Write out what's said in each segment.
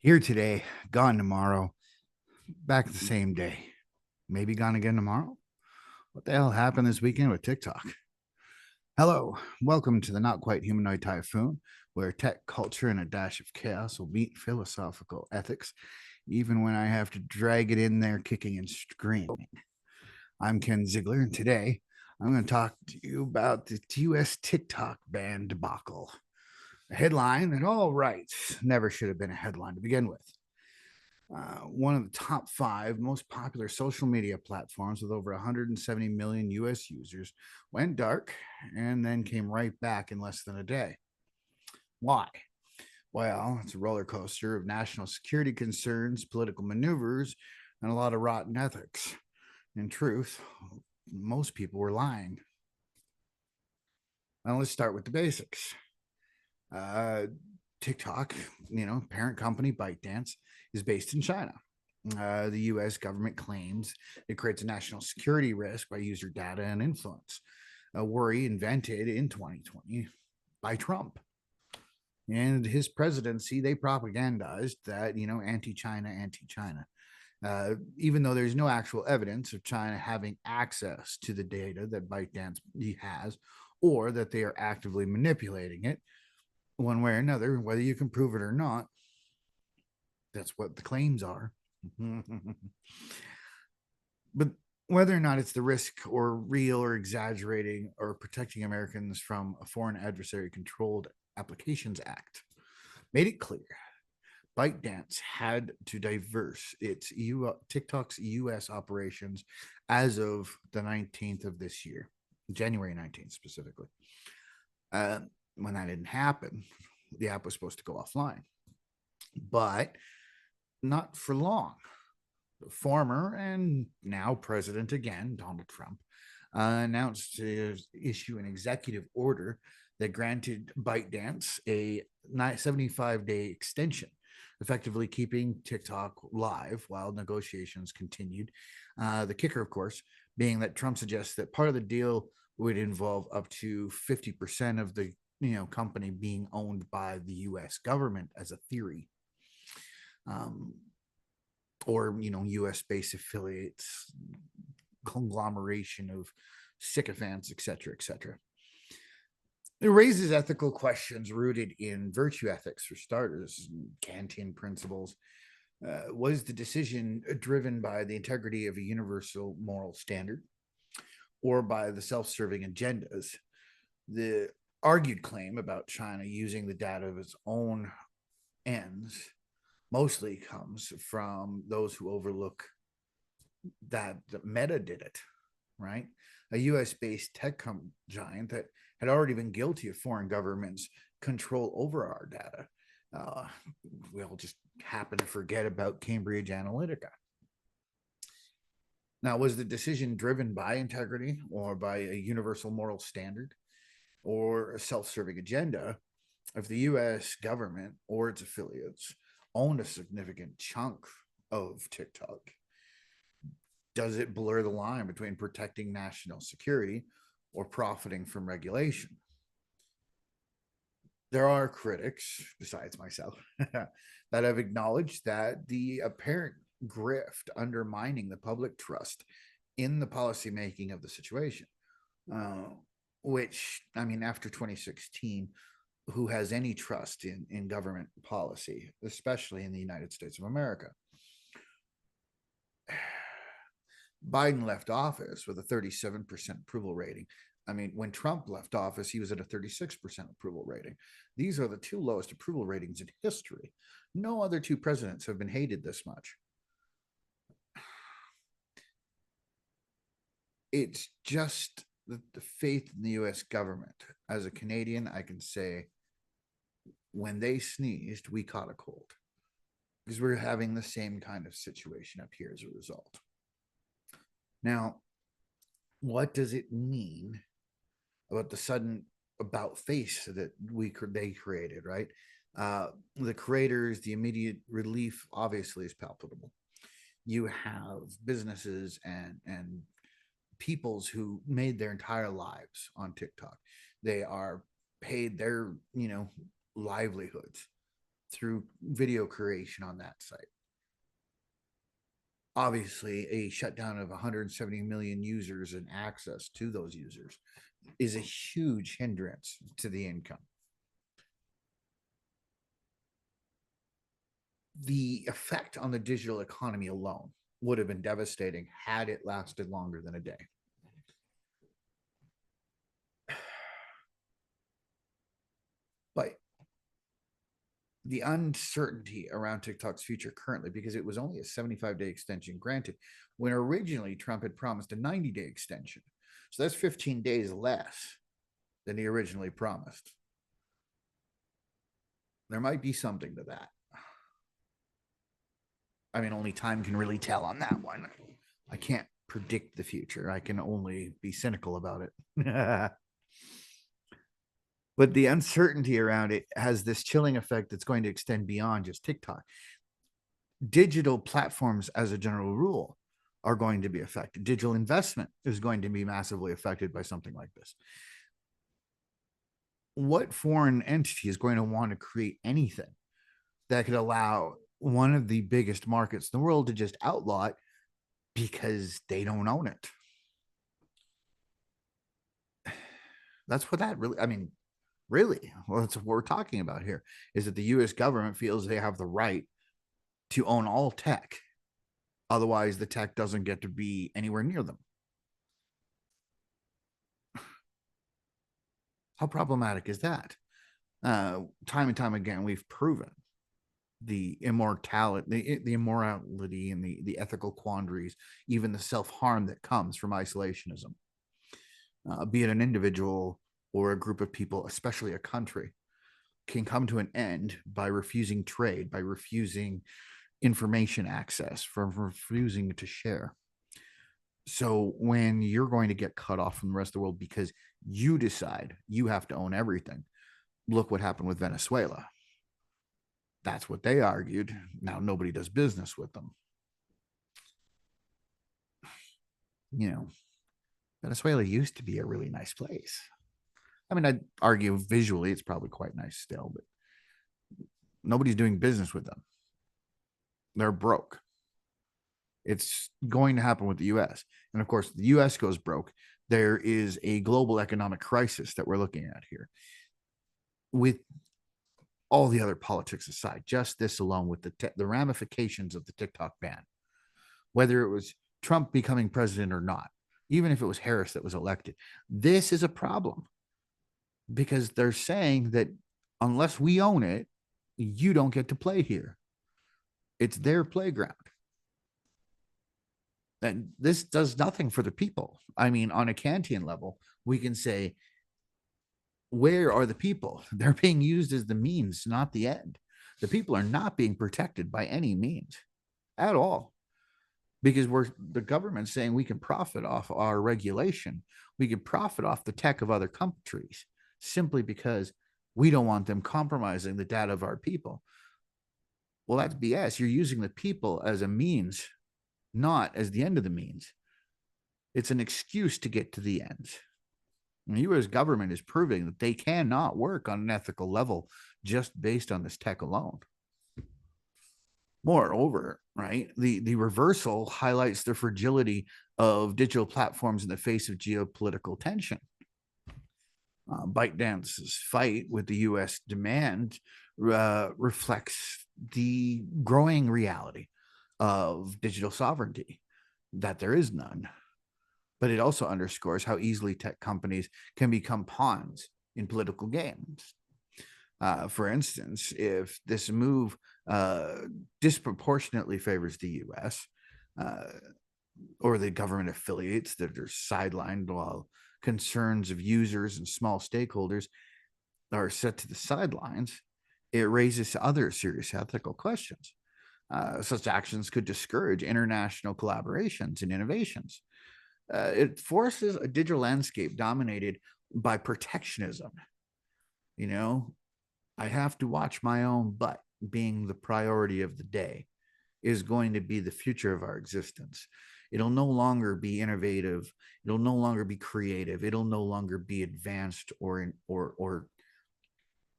Here today, gone tomorrow, back the same day. Maybe gone again tomorrow? What the hell happened this weekend with TikTok? Hello, welcome to the Not Quite Humanoid Typhoon, where tech culture and a dash of chaos will meet philosophical ethics, even when I have to drag it in there kicking and screaming. I'm Ken Ziegler, and today I'm going to talk to you about the US TikTok ban debacle. A headline that, all right, never should have been a headline to begin with. One of the top five most popular social media platforms with over 170 million US users, went dark and then came right back in less than a day. Why? Well, it's a roller coaster of national security concerns, political maneuvers, and a lot of rotten ethics. In truth, most people were lying. Now, let's start with the basics. Uh, TikTok, parent company ByteDance, is based in China. The US government claims it creates a national security risk by user data and influence, a worry invented in 2020 by Trump. And his presidency, they propagandized that, anti China, anti China. Even though there's no actual evidence of China having access to the data that ByteDance has, or that they are actively manipulating it one way or another, whether you can prove it or not. That's what the claims are. But whether or not it's the risk or real or exaggerating or protecting Americans from a foreign adversary controlled applications act made it clear ByteDance had to diverse its TikTok's US operations as of the 19th of this year, January 19th specifically. Uh, when that didn't happen, the app was supposed to go offline, but not for long. The former and now president again, Donald Trump, announced to issue an executive order that granted ByteDance a 75-day extension, effectively keeping TikTok live while negotiations continued. The kicker, of course, being that Trump suggests that part of the deal would involve up to 50% of the company being owned by the U.S. government as a theory. Or U.S. based affiliates, conglomeration of sycophants, etc., etc. It raises ethical questions rooted in virtue ethics, for starters, Kantian principles. Was the decision driven by the integrity of a universal moral standard or by the self serving agendas? The argued claim about China using the data of its own ends mostly comes from those who overlook that Meta did it, right? A US based tech giant that had already been guilty of foreign governments' control over our data. Uh, we all just happen to forget about Cambridge Analytica. Now, was the decision driven by integrity or by a universal moral standard or a self serving agenda? If the US government or its affiliates owned a significant chunk of TikTok, does it blur the line between protecting national security or profiting from regulation? There are critics, besides myself, that have acknowledged that the apparent grift undermining the public trust in the policymaking of the situation. Uh, which, I mean, after 2016, who has any trust in government policy, especially in the United States of America? Biden left office with a 37% approval rating. I mean, when Trump left office, he was at a 36% approval rating. These are the two lowest approval ratings in history. No other two presidents have been hated this much. It's just the faith in the US government. As a Canadian, I can say when they sneezed, we caught a cold because we're having the same kind of situation up here as a result. Now, what does it mean about the sudden about face that they created, right? The creators, the immediate relief obviously is palpable. You have businesses and peoples who made their entire lives on TikTok. They are paid their livelihoods through video creation on that site. Obviously, a shutdown of 170 million users and access to those users is a huge hindrance to the income. The effect on the digital economy alone would have been devastating had it lasted longer than a day. But the uncertainty around TikTok's future currently, because it was only a 75-day extension granted, when originally Trump had promised a 90-day extension. So that's 15 days less than he originally promised. There might be something to that. I mean, only time can really tell on that one. I can't predict the future. I can only be cynical about it. But the uncertainty around it has this chilling effect that's going to extend beyond just TikTok. Digital platforms, as a general rule, are going to be affected. Digital investment is going to be massively affected by something like this. What foreign entity is going to want to create anything that could allow one of the biggest markets in the world to just outlaw it because they don't own it? That's what that really, I mean, really, well, that's what we're talking about here, is that the US government feels they have the right to own all tech. Otherwise, the tech doesn't get to be anywhere near them. How problematic is that? Time and time again, we've proven the immorality, the immorality and the ethical quandaries, even the self-harm that comes from isolationism. Be it an individual or a group of people, especially a country, can come to an end by refusing trade, by refusing information access, from refusing to share. So when you're going to get cut off from the rest of the world because you decide you have to own everything, look what happened with Venezuela. That's what they argued. Now nobody does business with them. You know, Venezuela used to be a really nice place. I mean, I'd argue visually it's probably quite nice still, but nobody's doing business with them. They're broke. It's going to happen with the US. And of course, the US goes broke. There is a global economic crisis that we're looking at here. With all the other politics aside, just this alone, with the ramifications of the TikTok ban, whether it was Trump becoming president or not, even if it was Harris that was elected, this is a problem, because they're saying that unless we own it, you don't get to play here. It's their playground. And this does nothing for the people. I mean, on a Kantian level, we can say, where are the people? They're being used as the means, not the end. The people are not being protected by any means at all, because the government's saying we can profit off our regulation. We can profit off the tech of other countries simply because we don't want them compromising the data of our people. Well, that's BS. You're using the people as a means, not as the end of the means. It's an excuse to get to the end. The U.S. government is proving that they cannot work on an ethical level just based on this tech alone. Moreover, right, the reversal highlights the fragility of digital platforms in the face of geopolitical tension. ByteDance's fight with the U.S. demand reflects the growing reality of digital sovereignty, that there is none. But it also underscores how easily tech companies can become pawns in political games. For instance, if this move disproportionately favors the U.S. Or the government affiliates that are sidelined, while concerns of users and small stakeholders are set to the sidelines, it raises other serious ethical questions. Such actions could discourage international collaborations and innovations. It forces a digital landscape dominated by protectionism. You know, I have to watch my own butt being the priority of the day is going to be the future of our existence. It'll no longer be innovative. It'll no longer be creative. It'll no longer be advanced or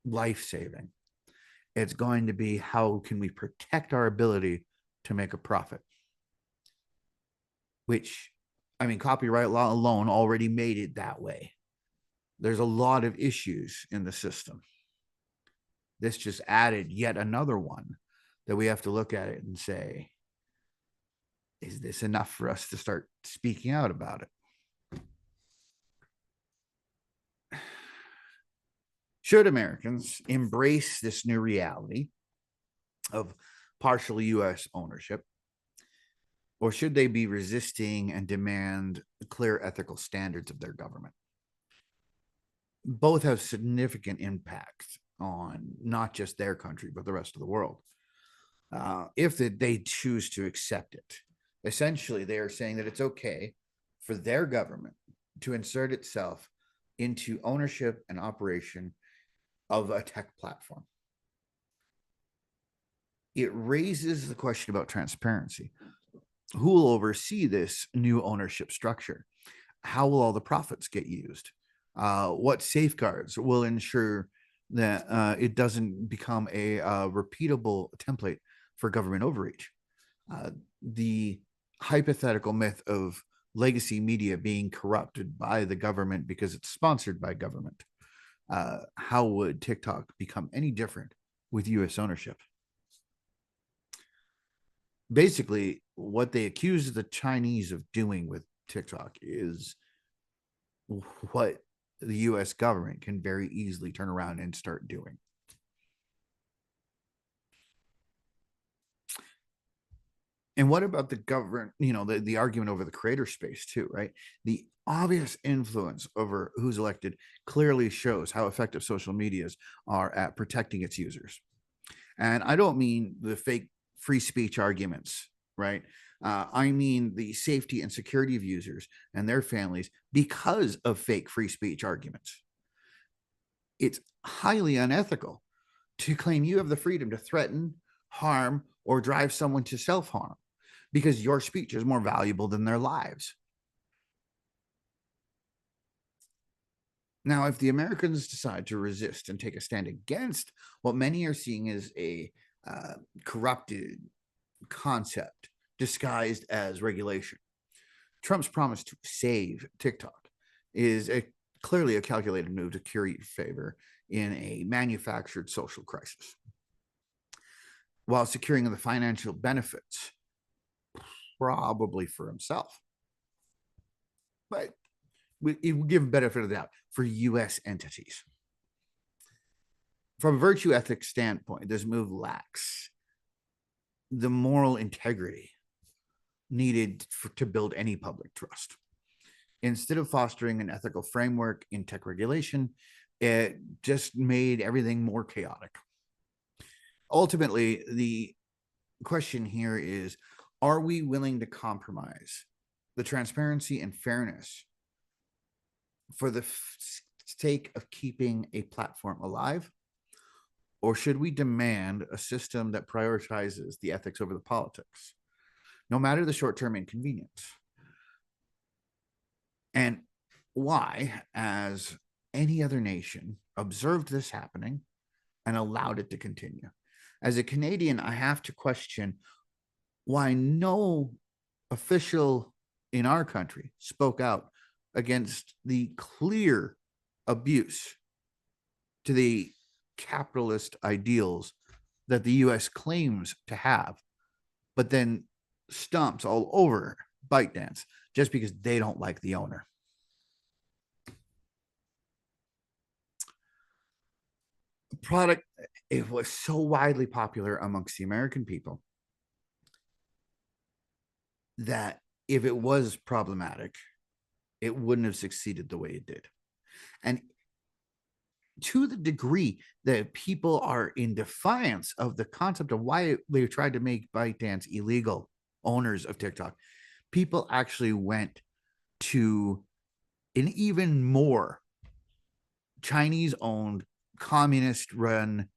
life-saving. It's going to be how can we protect our ability to make a profit, which, I mean, copyright law alone already made it that way. There's a lot of issues in the system. This just added yet another one that we have to look at it and say, is this enough for us to start speaking out about it? Should Americans embrace this new reality of partial U.S. ownership, or should they be resisting and demand clear ethical standards of their government? Both have significant impact on not just their country, but the rest of the world. If they choose to accept it, essentially they are saying that it's okay for their government to insert itself into ownership and operation of a tech platform. It raises the question about transparency. Who will oversee this new ownership structure? How will all the profits get used? What safeguards will ensure that it doesn't become a repeatable template for government overreach? The hypothetical myth of legacy media being corrupted by the government because it's sponsored by government. How would TikTok become any different with U.S. ownership? Basically, what they accuse the Chinese of doing with TikTok is what the U.S. government can very easily turn around and start doing. And what about the government, the argument over the creator space too, right? The obvious influence over who's elected clearly shows how effective social medias are at protecting its users. And I don't mean the fake free speech arguments, right? I mean the safety and security of users and their families because of fake free speech arguments. It's highly unethical to claim you have the freedom to threaten, harm, or drive someone to self-harm because your speech is more valuable than their lives. Now, if the Americans decide to resist and take a stand against what many are seeing as a corrupted concept disguised as regulation, Trump's promise to save TikTok is clearly a calculated move to curry favor in a manufactured social crisis, while securing the financial benefits, probably for himself. But it would give benefit of the doubt for U.S. entities. From a virtue ethics standpoint, this move lacks the moral integrity needed to build any public trust. Instead of fostering an ethical framework in tech regulation, it just made everything more chaotic. Ultimately, the question here is, are we willing to compromise the transparency and fairness for the sake of keeping a platform alive? Or should we demand a system that prioritizes the ethics over the politics, no matter the short-term inconvenience? And why, as any other nation, observed this happening and allowed it to continue? As a Canadian, I have to question why no official in our country spoke out against the clear abuse to the capitalist ideals that the U.S. claims to have, but then stomps all over ByteDance just because they don't like the owner. The product, it was so widely popular amongst the American people that if it was problematic, it wouldn't have succeeded the way it did. And to the degree that people are in defiance of the concept of why they tried to make ByteDance illegal, owners of TikTok, people actually went to an even more Chinese-owned, communist-run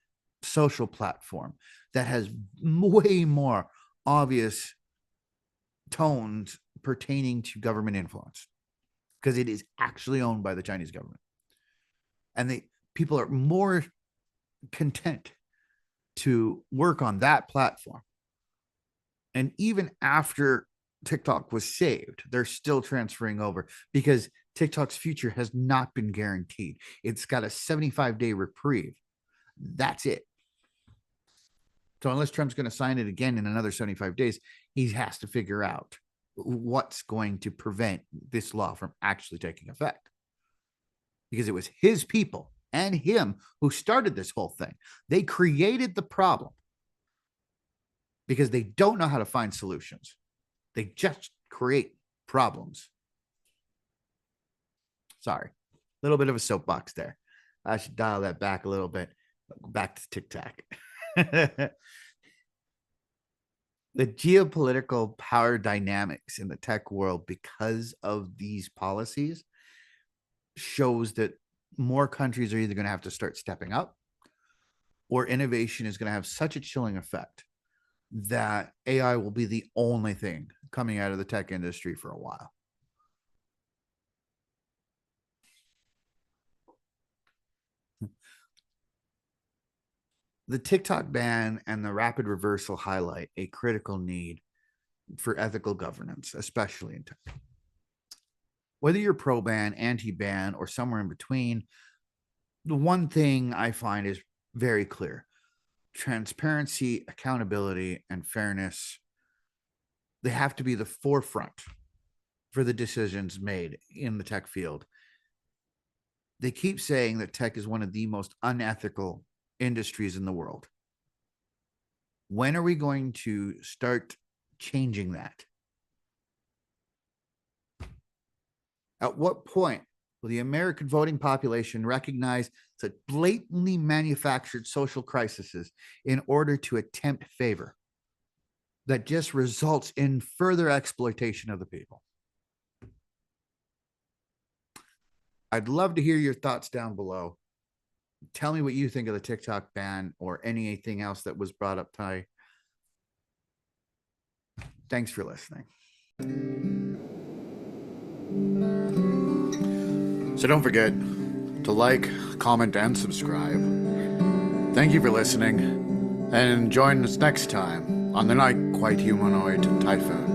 social platform that has way more obvious tones pertaining to government influence, because it is actually owned by the Chinese government. And people are more content to work on that platform. And even after TikTok was saved, they're still transferring over because TikTok's future has not been guaranteed. It's got a 75-day reprieve. That's it. So unless Trump's going to sign it again in another 75 days, he has to figure out what's going to prevent this law from actually taking effect. Because it was his people and him who started this whole thing. They created the problem because they don't know how to find solutions. They just create problems. Sorry, a little bit of a soapbox there. I should dial that back a little bit. Back to TikTok. The geopolitical power dynamics in the tech world because of these policies shows that more countries are either going to have to start stepping up, or innovation is going to have such a chilling effect that AI will be the only thing coming out of the tech industry for a while. The TikTok ban and the rapid reversal highlight a critical need for ethical governance, especially in tech. Whether you're pro-ban, anti-ban, or somewhere in between, the one thing I find is very clear. Transparency, accountability, and fairness, they have to be the forefront for the decisions made in the tech field. They keep saying that tech is one of the most unethical industries in the world. When are we going to start changing that? At what point will the American voting population recognize such blatantly manufactured social crises in order to attempt favor that just results in further exploitation of the people? I'd love to hear your thoughts down below. Tell me what you think of the TikTok ban or anything else that was brought up today. Thanks for listening. So don't forget to like, comment, and subscribe. Thank you for listening, and join us next time on the Not Quite Humanoid Typhoon.